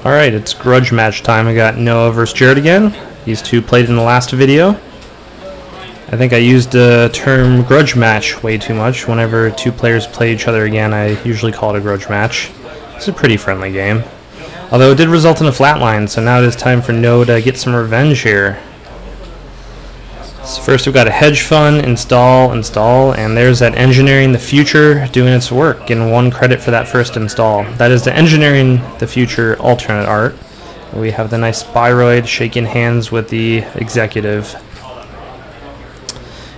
Alright, it's grudge match time. I got Noah versus Jared again. These two played in the last video. I think I used the term grudge match way too much. Whenever two players play each other again, I usually call it a grudge match. It's a pretty friendly game. Although it did result in a flatline, so now it is time for Noah to get some revenge here. So first we've got a hedge fund, install, and there's that engineering the future doing its work, getting 1 credit for that first install. That is the engineering the future alternate art. We have the nice Spyroid shaking hands with the executive.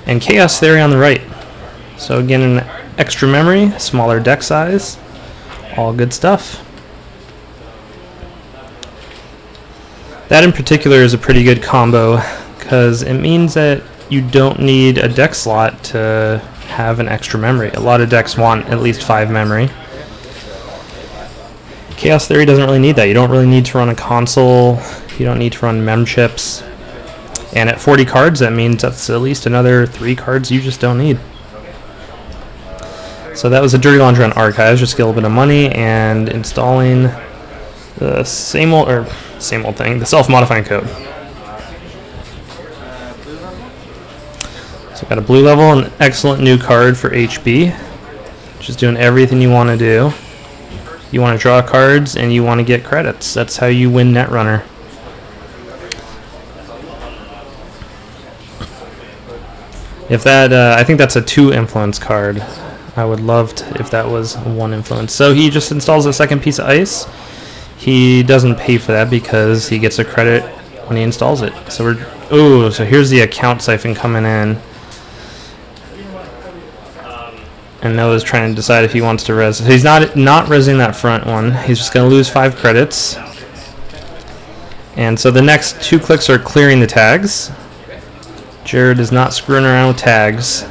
And Chaos Theory on the right. So again, an extra memory, smaller deck size, all good stuff. That in particular is a pretty good combo, because it means that you don't need a deck slot to have an extra memory. A lot of decks want at least 5 memory. Chaos Theory doesn't really need that. You don't really need to run a console, you don't need to run mem chips. And at 40 cards, that means that's at least another 3 cards you just don't need. So that was a Dirty Laundry on Archives, just get a little bit of money and installing the same old thing, the self-modifying code. So got a blue level, an excellent new card for HB, just doing everything you want to do. You want to draw cards and you want to get credits. That's how you win Netrunner. If that, I think that's a 2 influence card. I would love to, if that was 1 influence. So he just installs a second piece of ice. He doesn't pay for that because he gets a credit when he installs it. So so here's the account siphon coming in. And Noah's trying to decide if he wants to res. He's not resing that front one. He's just going to lose 5 credits. And so the next 2 clicks are clearing the tags. Jared is not screwing around with tags.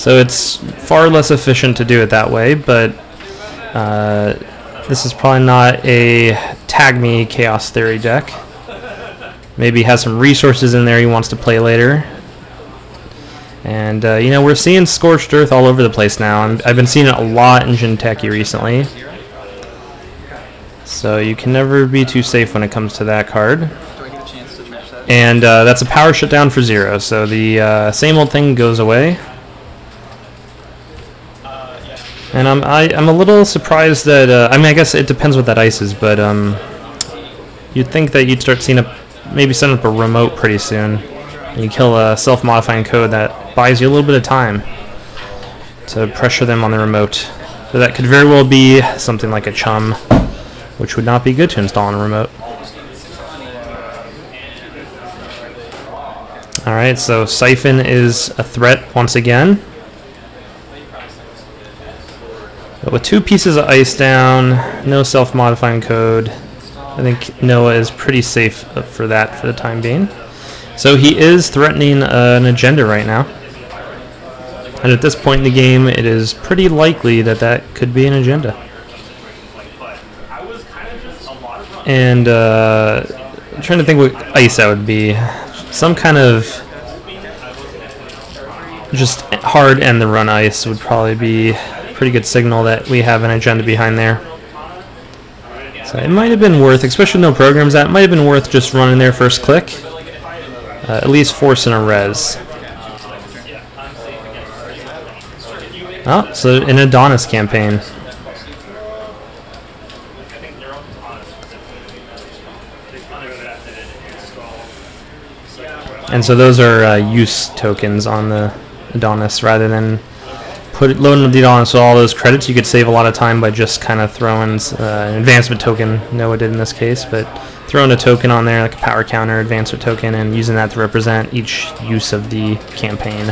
So it's far less efficient to do it that way, but this is probably not a tag me Chaos Theory deck. Maybe he has some resources in there he wants to play later. And you know, we're seeing Scorched Earth all over the place now. I've been seeing it a lot in Jinteki recently. So you can never be too safe when it comes to that card. And that's a power shutdown for 0, so the same old thing goes away. And I'm a little surprised that I mean, I guess it depends what that ice is, but you'd think that you'd start seeing maybe set up a remote pretty soon. And you kill a self-modifying code that buys you a little bit of time to pressure them on the remote. So that could very well be something like a chum, which would not be good to install on a remote. Alright, so Siphon is a threat once again. But with 2 pieces of ice down, no self-modifying code, I think Noah is pretty safe for that for the time being. So he is threatening an agenda right now. And at this point in the game, it is pretty likely that that could be an agenda. And I'm trying to think what ice that would be. Some kind of just hard end the run ice would probably be a pretty good signal that we have an agenda behind there. So it might have been worth, especially with no programs, that might have been worth just running their first click. At least forcing a res. Oh, so an Adonis campaign. And so those are use tokens on the Adonis rather than loading the Adonis with all those credits. You could save a lot of time by just kind of throwing an advancement token. Noah did in this case, but throwing a token on there like a power counter, advancement token, and using that to represent each use of the campaign.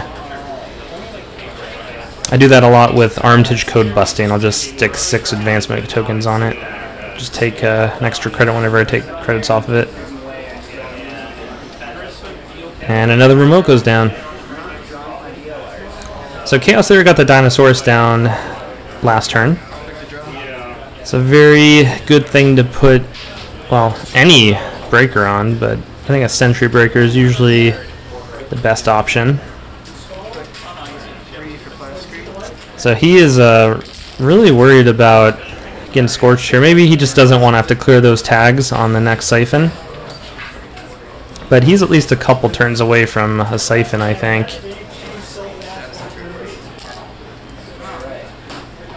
I do that a lot with Armitage code busting. I'll just stick 6 advancement tokens on it. Just take an extra credit whenever I take credits off of it. And another remote goes down. So Chaos Theory got the Dinosaurus down last turn. It's a very good thing to put, well, any breaker on, but I think a Sentry Breaker is usually the best option. So he is really worried about getting scorched here. Maybe he just doesn't want to have to clear those tags on the next siphon. But he's at least a couple turns away from a siphon, I think.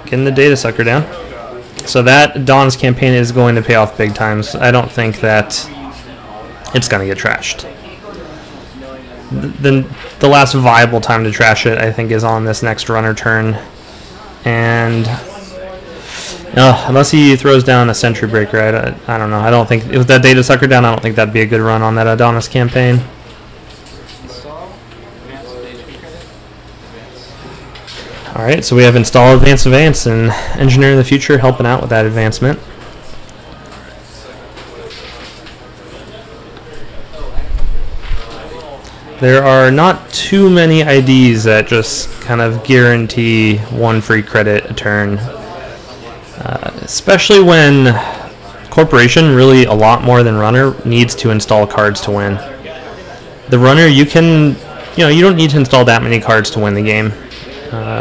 Getting the data sucker down. So that Adonis campaign is going to pay off big times. I don't think that it's going to get trashed. The last viable time to trash it, I think, is on this next runner turn. And unless he throws down a sentry breaker, I don't know. I don't think, with that data sucker down, I don't think that'd be a good run on that Adonis campaign. Alright, so we have install advance and engineer in the future helping out with that advancement. There are not too many IDs that just kind of guarantee 1 free credit a turn. Especially when Corporation, really a lot more than Runner, needs to install cards to win. The Runner, you don't need to install that many cards to win the game.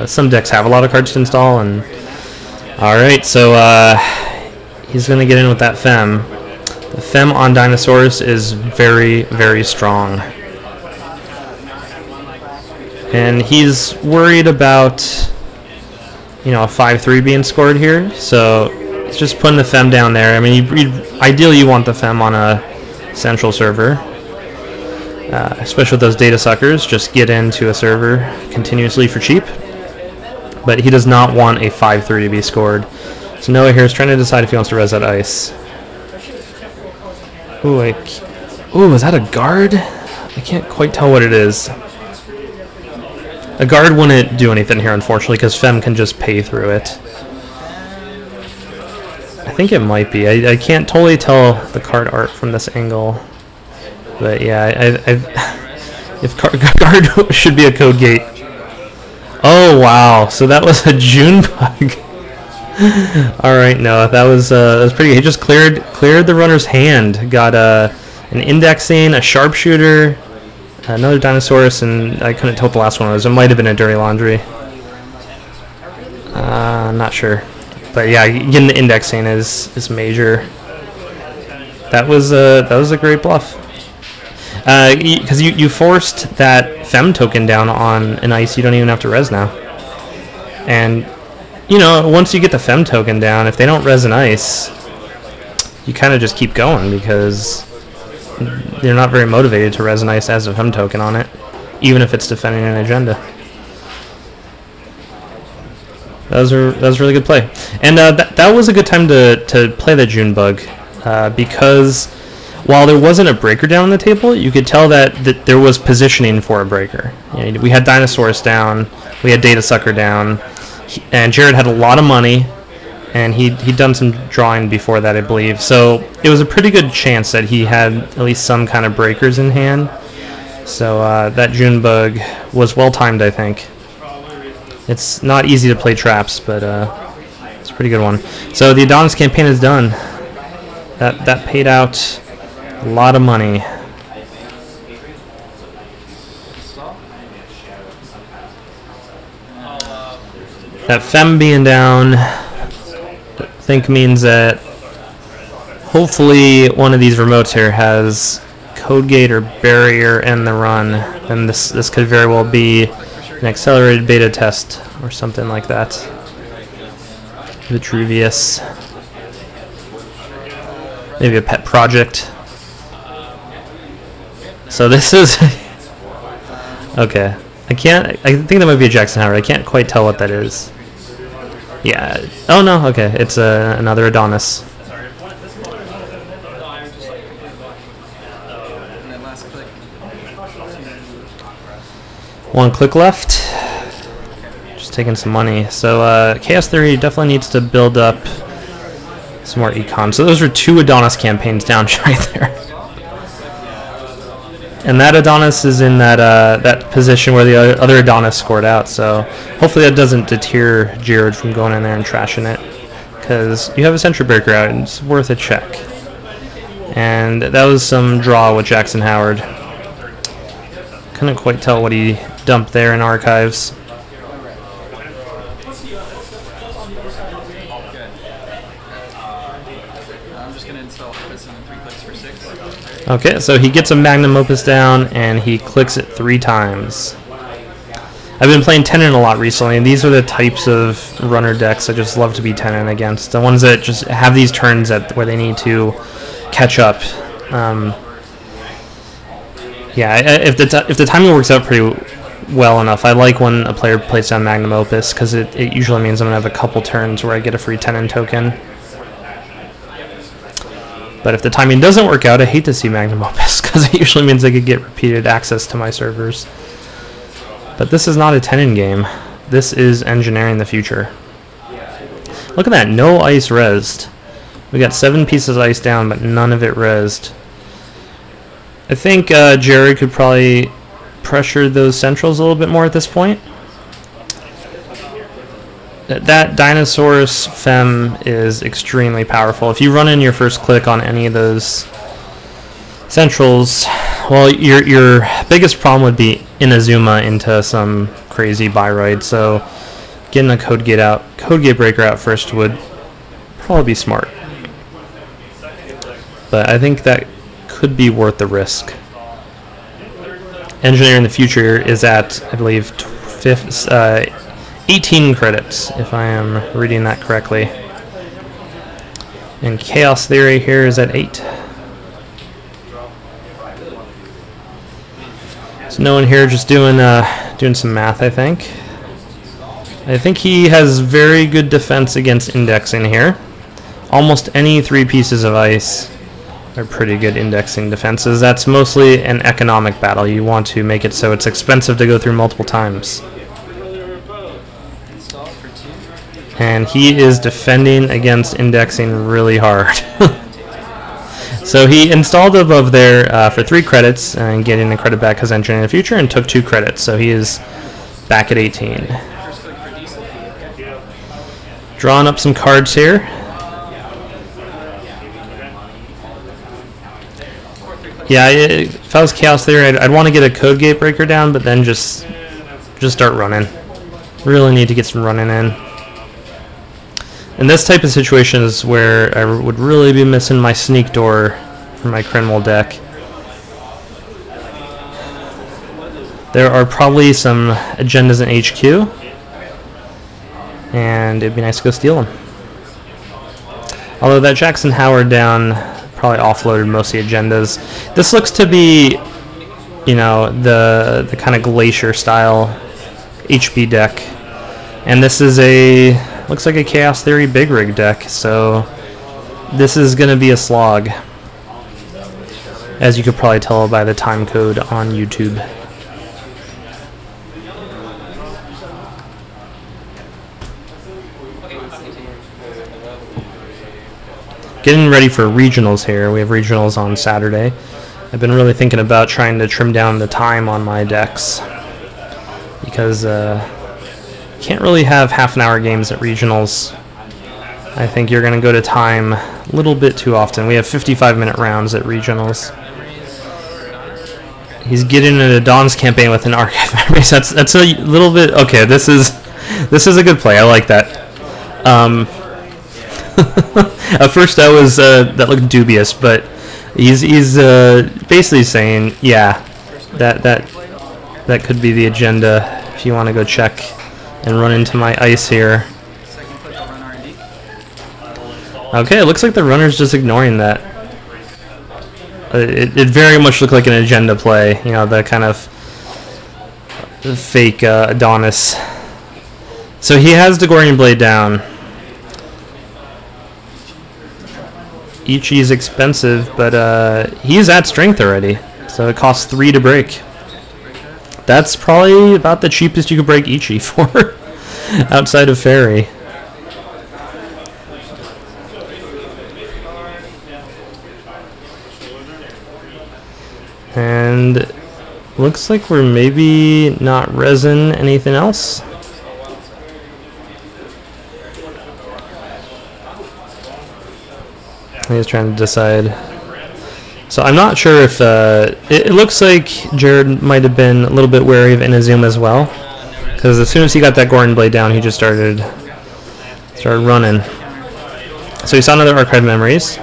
Some decks have a lot of cards to install, and alright, so he's going to get in with that Fem. The Fem on Dinosaurs is very, very strong. And he's worried about, a 5-3 being scored here, so he's just putting the Fem down there. I mean, ideally you want the Fem on a central server, especially with those data suckers. Just get into a server continuously for cheap. But he does not want a 5-3 to be scored. So Noah here is trying to decide if he wants to res that ice. Ooh, is that a guard? I can't quite tell what it is. A guard wouldn't do anything here, unfortunately, because Fem can just pay through it. I think it might be. I can't totally tell the card art from this angle. But yeah, if guard should be a code gate. Oh wow, so that was a June bug. Alright, no, that was pretty good. He just cleared the runner's hand. Got an indexing, a sharpshooter, another Dinosaurus, and I couldn't tell what the last one was. It might have been a Dirty Laundry. I'm not sure. But yeah, getting the indexing is major. That was a great bluff. Because you forced that Fem token down on an ice you don't even have to res now. And, once you get the Fem token down, if they don't res an ice, you kind of just keep going because they're not very motivated to res an ice as a Fem token on it, even if it's defending an agenda. That was a really good play. And that was a good time to play the June bug, because while there wasn't a breaker down on the table, you could tell that there was positioning for a breaker. We had Dinosaurus down, we had Data Sucker down, and Jared had a lot of money, and he'd done some drawing before that, I believe. So it was a pretty good chance that he had at least some kind of breakers in hand. So that June bug was well timed, I think. It's not easy to play traps, but it's a pretty good one. So the Adonis campaign is done. That paid out a lot of money. That Fem being down, I think, means that hopefully one of these remotes here has Code Gate or Barrier in the run, and this could very well be an accelerated beta test or something like that. Vitruvius. Maybe a pet project. So this is okay. I think that might be a Jackson Howard. I can't quite tell what that is. Yeah. Oh no. Okay. It's another Adonis. One click left. Just taking some money. So Chaos Theory definitely needs to build up some more econ. So those are 2 Adonis campaigns down right there. And that Adonis is in that position where the other Adonis scored out. So hopefully that doesn't deter Jared from going in there and trashing it, because you have a Sentry Breaker out and it's worth a check. And that was some draw with Jackson Howard. Couldn't quite tell what he dumped there in archives. Okay, so he gets a magnum opus down and he clicks it 3 times. I've been playing Tenon a lot recently, and these are the types of runner decks I just love to be Tenon against. The ones that just have these turns where they need to catch up. Yeah, if the timing works out pretty well enough, I like when a player plays down magnum opus, because it usually means I'm going to have a couple turns where I get a free Tenon token. But if the timing doesn't work out, I hate to see magnum opus, because it usually means I could get repeated access to my servers. But this is not a Tenon game. This is engineering the future. Look at that, no ice rezzed. We got 7 pieces of ice down, but none of it rezzed. I think Jared could probably pressure those centrals a little bit more at this point. That Dinosaurus Fem is extremely powerful. If you run in your first click on any of those centrals, well, your biggest problem would be Inazuma into some crazy Byroid, so getting a code gate breaker out first would probably be smart. But I think that could be worth the risk. Engineering the Future is at, I believe, 18 credits, if I am reading that correctly. And Chaos Theory here is at 8. So no one here just doing some math, I think. I think he has very good defense against indexing here. Almost any 3 pieces of ice are pretty good indexing defenses. That's mostly an economic battle. You want to make it so it's expensive to go through multiple times. And he is defending against indexing really hard. So he installed above there for 3 credits and getting a credit back because Engineering the Future, and took 2 credits, so he is back at 18. Drawing up some cards here. Yeah, if I was Chaos Theory, I'd want to get a code gate breaker down, but then just start running. Really need to get some running in. And this type of situation is where I would really be missing my Sneak Door for my Crenwell deck. There are probably some agendas in HQ, and it'd be nice to go steal them. Although that Jackson Howard down probably offloaded most of the agendas. This looks to be, you know, the kind of Glacier style HB deck, and this is looks like a Chaos Theory Big Rig deck, so this is going to be a slog, as you could probably tell by the time code on YouTube. Getting ready for regionals here. We have regionals on Saturday. I've been really thinking about trying to trim down the time on my decks, because can't really have half-an-hour games at regionals. I think you're going to go to time a little bit too often. We have 55-minute rounds at regionals. He's getting into Dawn's campaign with an archive memories. That's a little bit okay. This is a good play. I like that. At first, that looked dubious, but he's basically saying, yeah, that could be the agenda if you want to go check and run into my ice here. Okay, it looks like the runner's just ignoring that. It very much looked like an agenda play, you know, the kind of fake Adonis. So he has the Degorian Blade down. Ichi is expensive, but he's at strength already, so it costs 3 to break. That's probably about the cheapest you could break Ichi for, outside of Fairy. And looks like we're maybe not resin anything else. He's trying to decide. So I'm not sure if it looks like Jared might have been a little bit wary of Inazuma as well, because as soon as he got that Gordon Blade down, he just started running. So he saw another Archive Memories.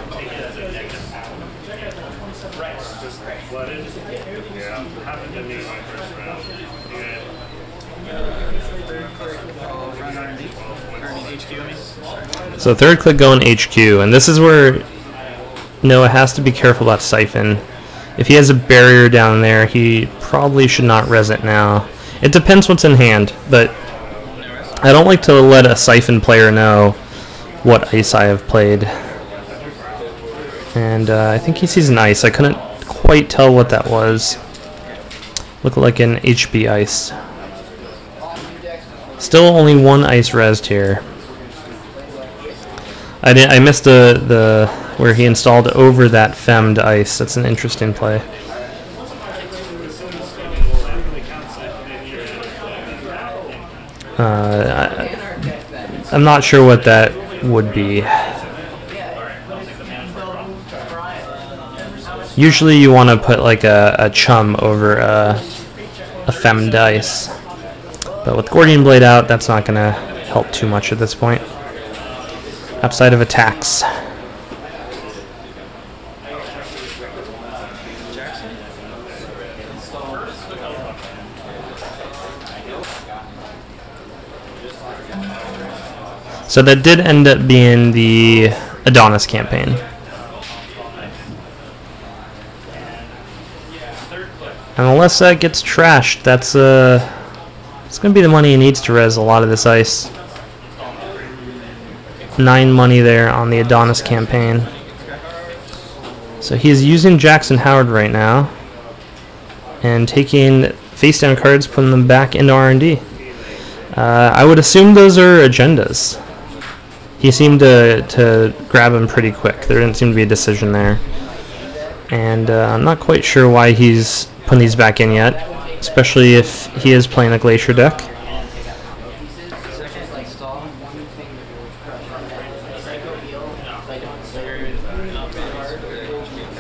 So third click going HQ, and this is where Noah has to be careful about Siphon. If he has a barrier down there, he probably should not res it now. It depends what's in hand, but I don't like to let a Siphon player know what ice I have played. And I think he sees an ice. I couldn't quite tell what that was. Looked like an HB ice. Still only one ice resed here. I missed the where he installed over that femmed ice. That's an interesting play. I'm not sure what that would be. Usually you want to put like a chum over a femmed ice. But with Gordian Blade out, that's not going to help too much at this point. Outside of attacks. So that did end up being the Adonis campaign. And unless that gets trashed, that's it's going to be the money he needs to res a lot of this ice. 9 money there on the Adonis campaign. So he's using Jackson Howard right now and taking face down cards, putting them back into R&D. I would assume those are agendas. He seemed to grab them pretty quick. There didn't seem to be a decision there. And I'm not quite sure why he's putting these back in yet, especially if he is playing a Glacier deck.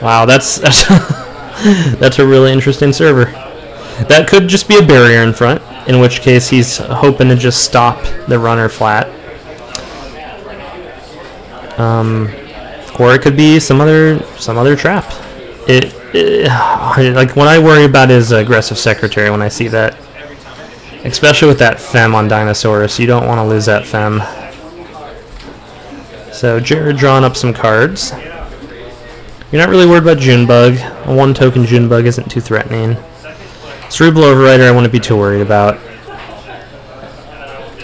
Wow, that's that's a really interesting server. That could just be a barrier in front, in which case he's hoping to just stop the runner flat. Or it could be some other trap. Like what I worry about is aggressive secretary when I see that, especially with that fem on Dinosaurus. You don't want to lose that fem. So Jared drawing up some cards. You're not really worried about Junebug. A 1-token Junebug isn't too threatening. Cerebral Overrider I wouldn't be too worried about.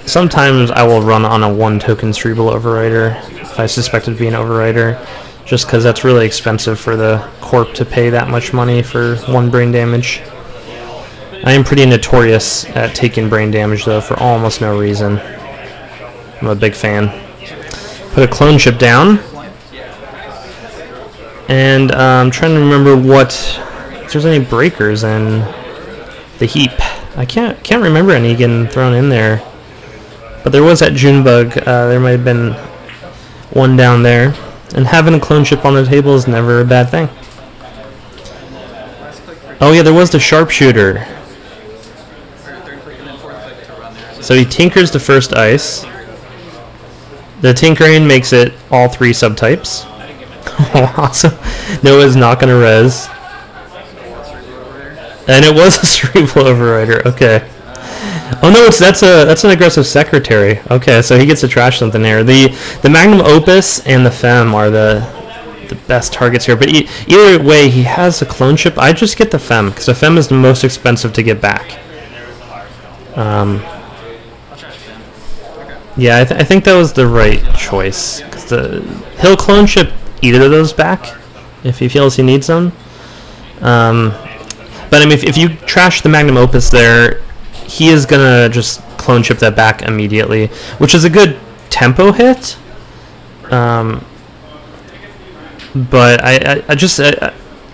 Sometimes I will run on a 1-token Cerebral Overrider if I suspect it to be an Overrider, just because that's really expensive for the Corp to pay that much money for 1 brain damage. I am pretty notorious at taking brain damage though for almost no reason. I'm a big fan. Put a clone chip down. And I'm trying to remember if there's any breakers in the heap. I can't remember any getting thrown in there. But there was that Junebug. There might have been one down there. And having a clone chip on the table is never a bad thing. Oh yeah, there was the sharpshooter. So he tinkers the first ice. The tinkering makes it all 3 subtypes. Awesome. Noah's not going to res. And it was a Cerebral Overrider. Okay. Oh no, that's an aggressive secretary. Okay, so he gets to trash something there. The Magnum Opus and the Fem are the best targets here. But either way, he has a clone chip. I just get the Fem because the Fem is the most expensive to get back. Yeah, I think that was the right choice. Cause he'll clone chip either of those back if he feels he needs them. But I mean, if you trash the Magnum Opus there, he is gonna just clone chip that back immediately, which is a good tempo hit. But I just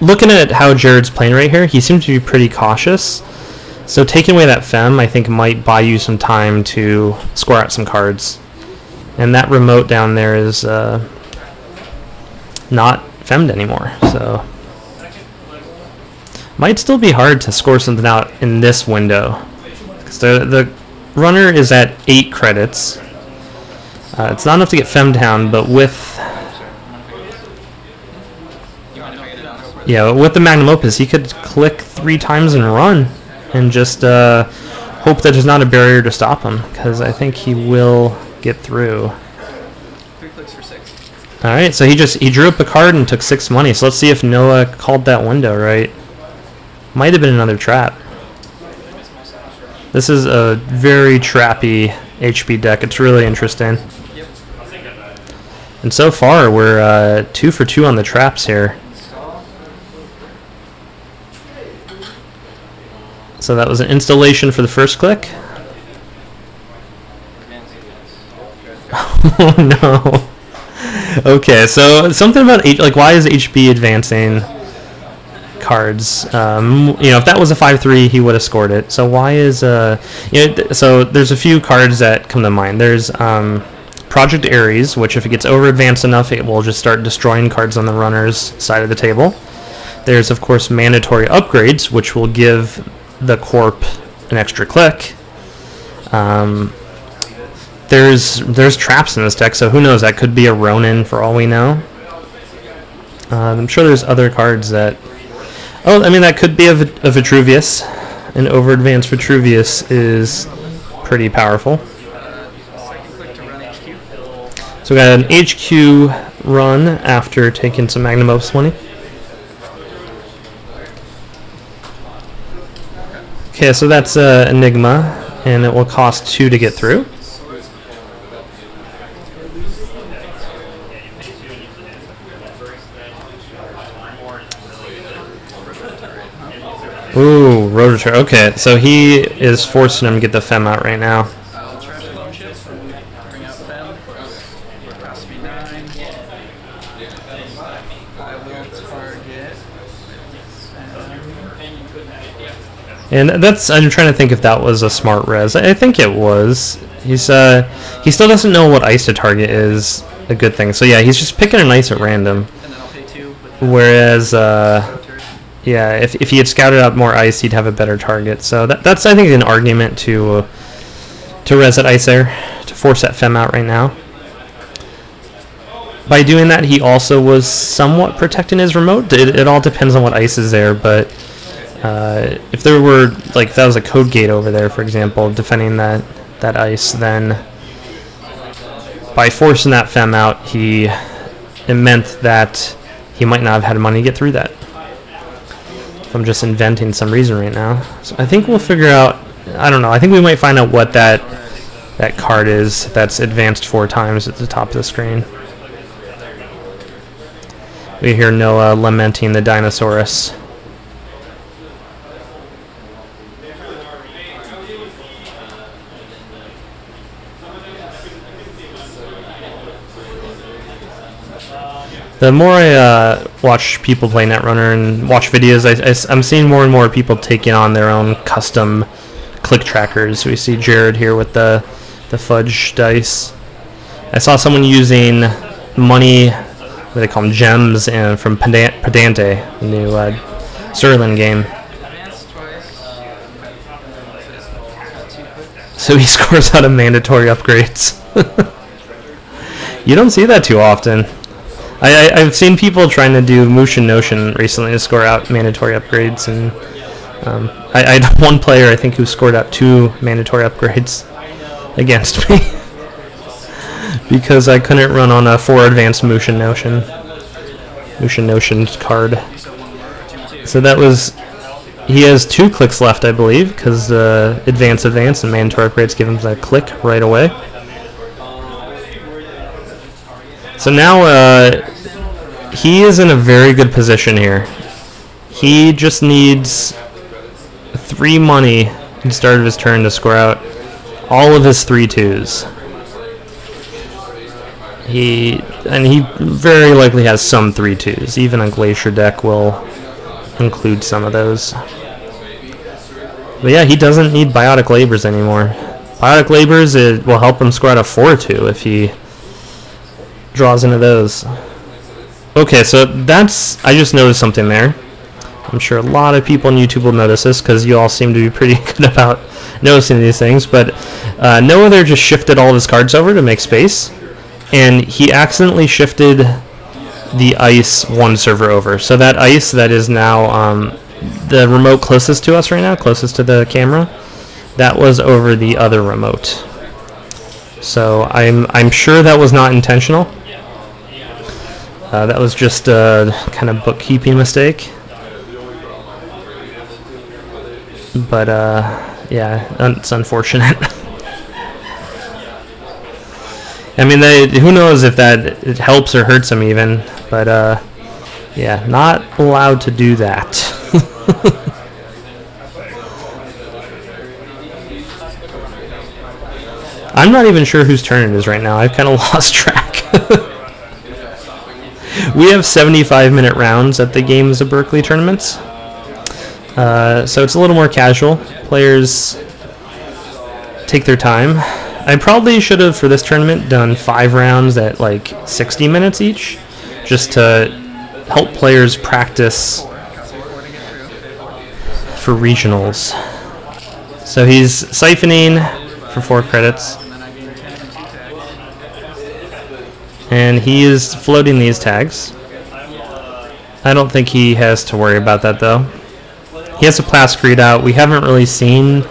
looking at how Jared's playing right here, he seems to be pretty cautious. So taking away that Fem, I think, might buy you some time to score out some cards. And that remote down there is not Femmed anymore, so might still be hard to score something out in this window. Because the runner is at 8 credits. It's not enough to get Fem down, but with the Magnum Opus, he could click 3 times and run, and just hope that there's not a barrier to stop him, because I think he will get through. 3 clicks for 6. All right, so he drew up a card and took 6 money. So let's see if Noah called that window right. Might have been another trap. This is a very trappy HP deck. It's really interesting. And so far, we're 2 for 2 on the traps here. So that was an installation for the first click. Oh no. Okay, so something about like why is HB advancing cards? You know, if that was a 5-3, he would have scored it. So why is you know, so there's a few cards that come to mind. There's Project Ares, which if it gets over advanced enough, it will just start destroying cards on the runner's side of the table. There's of course mandatory upgrades, which will give the corp an extra click. There's traps in this deck, so who knows? That could be a Ronin for all we know. I'm sure there's other cards that. Oh, I mean that could be a Vitruvius. An over advanced Vitruvius is pretty powerful. So we got an HQ run after taking some Magnum Opus money. Okay, so that's Enigma, and it will cost 2 to get through. Ooh, Rotor. Okay, so he is forcing him to get the Fem out right now. And that's, I'm trying to think if that was a smart res. I think it was. He still doesn't know what ice to target is a good thing. So yeah, he's just picking an ice at random. Whereas, yeah, if he had scouted out more ice, he'd have a better target. So that's I think an argument to res that ice there, to force that Fem out right now. By doing that, he also was somewhat protecting his remote. It all depends on what ice is there, but. If there were, like, if that was a code gate over there, for example, defending that ice, then by forcing that Fem out, it meant that he might not have had money to get through that. I'm just inventing some reason right now. So I think we'll figure out, I don't know, I think we might find out what that card is that's advanced 4 times at the top of the screen. We hear Noah lamenting the Dinosaurus. The more I watch people play Netrunner and watch videos, I'm seeing more and more people taking on their own custom click trackers. We see Jared here with the fudge dice. I saw someone using money, what do they call them, gems, and from Pedante, the new Sterling game. So he scores out of mandatory upgrades. You don't see that too often. I've seen people trying to do Mushin Notion recently to score out mandatory upgrades, and I had one player I think who scored out 2 mandatory upgrades against me because I couldn't run on a 4 advanced Mushin Notion card. So that was, he has 2 clicks left, I believe, because advance and mandatory upgrades give him that click right away. So now he is in a very good position here. He just needs 3 money at the start of his turn to score out all of his 3 2s. He very likely has some 3 2s. Even a Glacier deck will include some of those. But yeah, he doesn't need Biotic Labors anymore. Biotic Labors, it will help him score out a 4-2 if he draws into those. Okay, so that's, I just noticed something there. I'm sure a lot of people on YouTube will notice this because you all seem to be pretty good about noticing these things, but Noah there just shifted all of his cards over to make space, and he accidentally shifted the ice 1 server over. So that ice that is now the remote closest to us right now, closest to the camera, that was over the other remote. So I'm sure that was not intentional. That was just a kind of bookkeeping mistake. But yeah, it's unfortunate. I mean, who knows if it helps or hurts them even, but yeah, not allowed to do that. I'm not even sure whose turn it is right now. I've kind of lost track. We have 75-minute rounds at the Games of Berkeley tournaments. So it's a little more casual. Players take their time. I probably should have, for this tournament, done 5 rounds at like 60 minutes each, just to help players practice for regionals. So he's siphoning for 4 credits. And he is floating these tags. I don't think he has to worry about that though. He has a Plascreed out. We haven't really seen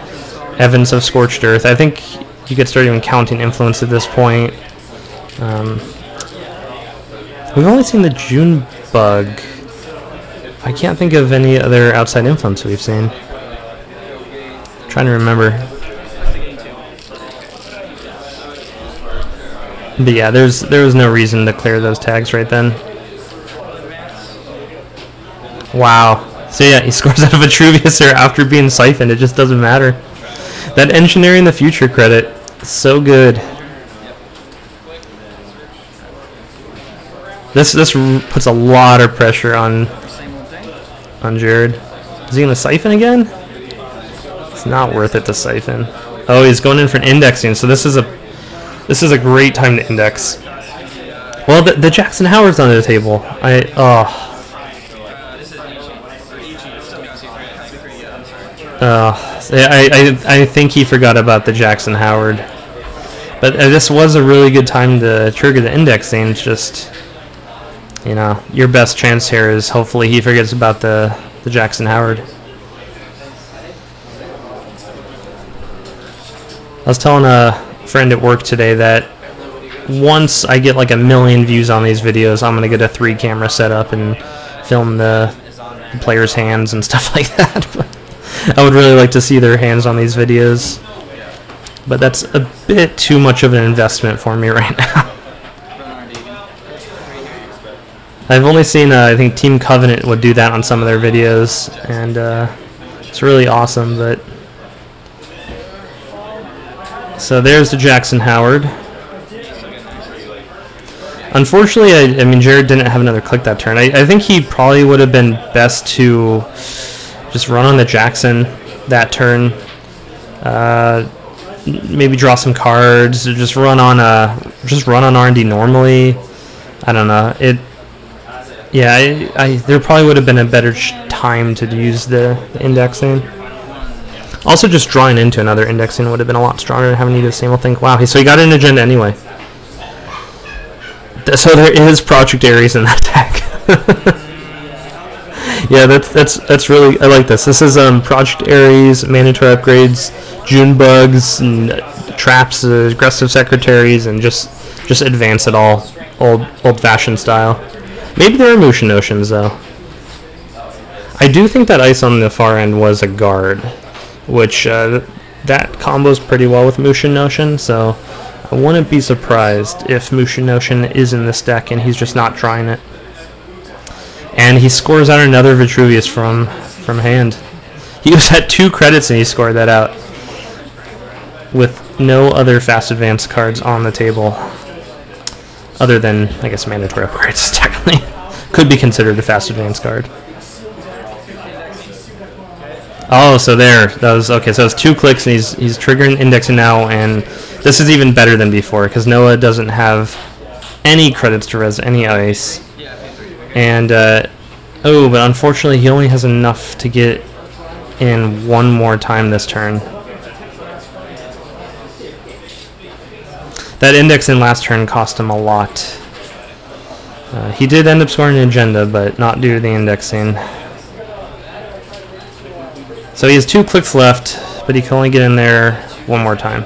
evidence of Scorched Earth. I think you could start even counting influence at this point. We've only seen the June bug. I can't think of any other outside influence we've seen. I'm trying to remember. But yeah, there was no reason to clear those tags right then. Wow. So yeah, he scores out of Vitruvius here after being siphoned. It just doesn't matter. That Engineering the Future credit is so good. This puts a lot of pressure on Jared. Is he gonna siphon again? It's not worth it to siphon. Oh, he's going in for an indexing. So this is a great time to index. Well, the Jackson Howard's on the table. I think he forgot about the Jackson Howard. But this was a really good time to trigger the indexing. It's just, you know, your best chance here is hopefully he forgets about the Jackson Howard. I was telling a friend at work today that once I get like 1 million views on these videos, I'm gonna get a 3-camera setup and film the players' hands and stuff like that. But I would really like to see their hands on these videos, but that's a bit too much of an investment for me right now. I've only seen, I think Team Covenant would do that on some of their videos, and it's really awesome. But so there's the Jackson Howard. Unfortunately, I mean, Jared didn't have another click that turn. I think he probably would have been best to just run on the Jackson that turn. Maybe draw some cards, or just run on R&D normally. I don't know. Yeah, there probably would have been a better time to use the indexing. Also, just drawing into another indexing would have been a lot stronger than having to do the same old thing. Wow, so he got an agenda anyway. So there is Project Ares in that deck. Yeah, that's really, I like this. This is Project Ares, mandatory upgrades, June bugs, and traps, aggressive secretaries, and just advance it all, old-fashioned style. Maybe there are motion notions though. I do think that ice on the far end was a guard, which that combos pretty well with motion notion. So I wouldn't be surprised if motion notion is in this deck and he's just not trying it. And he scores out another Vitruvius from hand. He was at 2 credits and he scored that out with no other fast advance cards on the table. Other than, I guess, mandatory upgrades, technically. Could be considered a fast advance card. Oh, so there. That was, okay, so it's 2 clicks and he's triggering indexing now, and this is even better than before, because Noah doesn't have any credits to res any ice. And, oh, but unfortunately he only has enough to get in 1 more time this turn. That index in last turn cost him a lot. He did end up scoring an agenda, but not due to the indexing. So he has 2 clicks left, but he can only get in there 1 more time.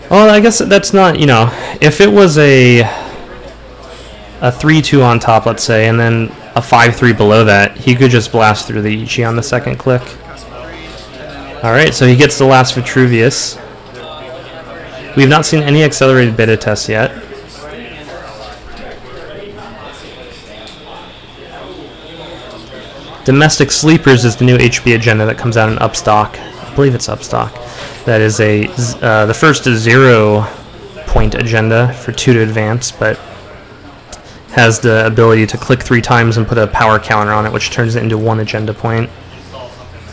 Well, I guess that's not, you know, if it was a a 3-2 on top, let's say, and then a 5-3 below that, he could just blast through the Ichi on the second click. Alright, so he gets the last Vitruvius. We have not seen any accelerated beta tests yet. Domestic Sleepers is the new HB agenda that comes out in Upstock. I believe it's Upstock. That is the first 0-point agenda for 2 to advance, but has the ability to click 3 times and put a power counter on it, which turns it into 1 agenda point.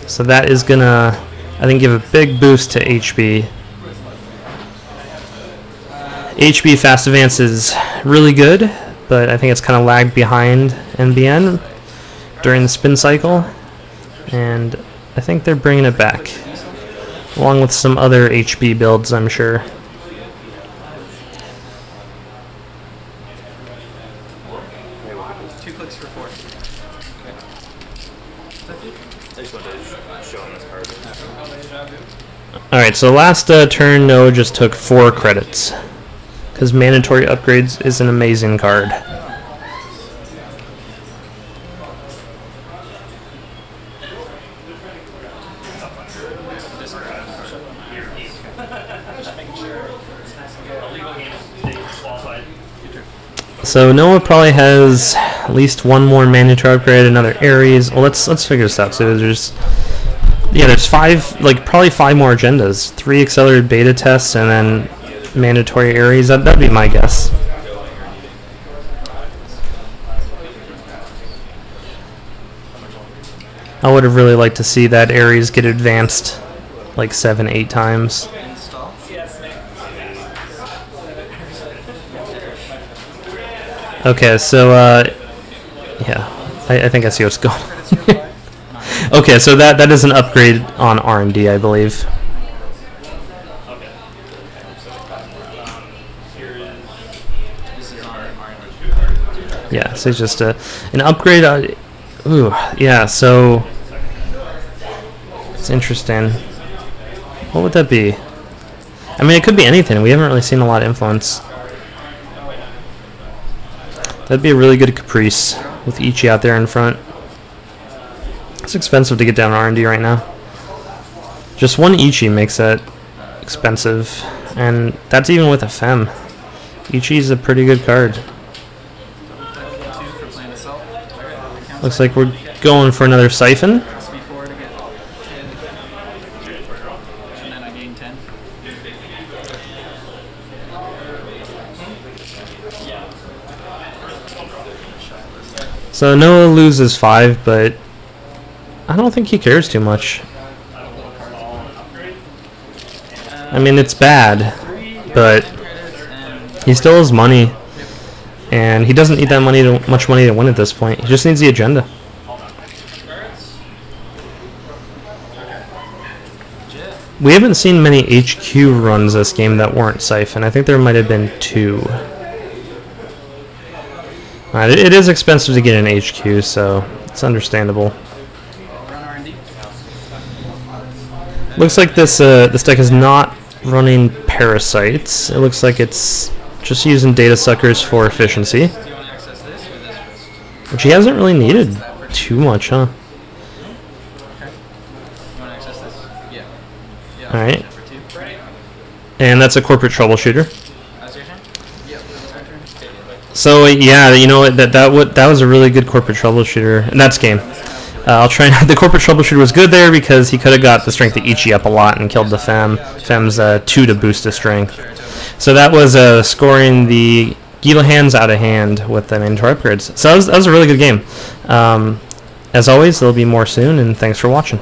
So that is gonna, I think, give a big boost to HB. HB Fast Advance is really good, but I think it's kind of lagged behind NBN during the spin cycle, and I think they're bringing it back, along with some other HB builds, I'm sure. Alright, so last turn, Noah just took 4 credits, because Mandatory Upgrades is an amazing card. So Noah probably has at least 1 more mandatory upgrade, another Ares. Well, let's figure this out. So there's 5, like probably 5 more agendas, 3 accelerated beta tests, and then mandatory Ares. That'd be my guess. I would have really liked to see that Ares get advanced like 7-8 times. Okay, so yeah, I think I see what's going on. Okay, so that is an upgrade on R&D, I believe. Yeah, so it's just an upgrade. Ooh, yeah, so it's interesting. What would that be? I mean, it could be anything. We haven't really seen a lot of influence. That'd be a really good Caprice with Ichi out there in front. It's expensive to get down R&D right now. Just 1 Ichi makes that expensive, and that's even with a Fem. Ichi's a pretty good card. Looks like we're going for another Siphon. So Noah loses 5, but I don't think he cares too much. I mean, it's bad, but he still has money, and he doesn't need that much money to win at this point. He just needs the agenda. We haven't seen many HQ runs this game that weren't Siphon. I think there might have been 2. It is expensive to get an HQ, so it's understandable. Looks like this deck is not running Parasites. It looks like it's just using Data Suckers for efficiency, which he hasn't really needed too much, huh? Alright. And that's a Corporate Troubleshooter. So yeah, you know that was a really good Corporate Troubleshooter, and that's game. I'll try. The Corporate Troubleshooter was good there because he could have got the strength of Ichi up a lot and killed the Fem. Fem's 2 to boost his strength. So that was scoring the Gila hands out of hand with the mandatory upgrades. So that was a really good game. As always, there'll be more soon, and thanks for watching.